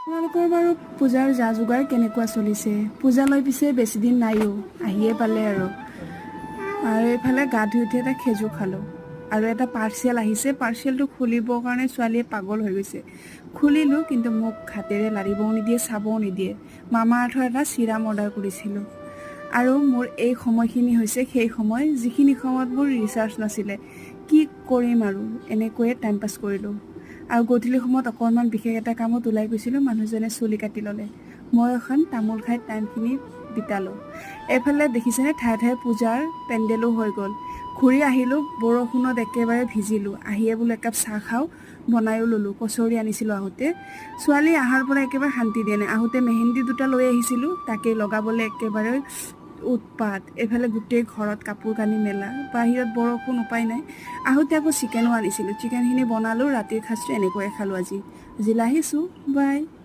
তোমালোকৰ বাৰু পূজাৰ যা যোগাৰ কেনেকুৱা চলিছে? পূজালৈ পিছে বেছি দিন নাইও, আহিয়ে পালে আৰু এইফালে গা ধুই উঠি এটা খেজু খালোঁ আৰু এটা পাৰ্চেল আহিছে। পাৰ্চেলটো খুলিবৰ কাৰণে ছোৱালীয়ে পাগল হৈ গৈছে। খুলিলোঁ, কিন্তু মোক হাতেৰে লাৰিবও নিদিয়ে, চাবও নিদিয়ে। মামা আৰ্থৰ এটা চিৰাম অৰ্ডাৰ কৰিছিলোঁ আৰু মোৰ এই সময়খিনি হৈছে সেই সময় যিখিনি সময়ত মোৰ ৰিচাৰ্জ নাছিলে। কি কৰিম আৰু এনেকৈয়ে টাইম পাছ কৰিলোঁ। আৰু গধূলি সময়ত অকণমান বিশেষ এটা কামত ওলাই গৈছিলোঁ, মানুহজনে চুলি কাটি ল'লে। মই এখন তামোল খাই টাইমখিনি বিতালোঁ। এইফালে দেখিছেনে ঠায়ে ঠায়ে পূজাৰ পেণ্ডেলো হৈ গ'ল। ঘূৰি আহিলোঁ, বৰষুণত একেবাৰে ভিজিলোঁ। আহিয়ে বোলো একাপ চাহ খাওঁ, বনায়ো ল'লোঁ। কচৰি আনিছিলোঁ আহোঁতে। ছোৱালী অহাৰ পৰা একেবাৰে শান্তি দিয়া নাই। আহোঁতে মেহেন্দি দুটা লৈ আহিছিলোঁ, তাকেই লগাবলৈ একেবাৰে উৎপাত। এইফালে গোটেই ঘৰত কাপোৰ কানি মেলা, বাহিৰত বৰষুণ, উপায় নাই। আহোঁতে আকৌ চিকেনো আনিছিলোঁ। চিকেনখিনি বনালোঁ, ৰাতিৰ সাঁজটো এনেকৈয়ে খালোঁ আজি। আহিছোঁ, বাই।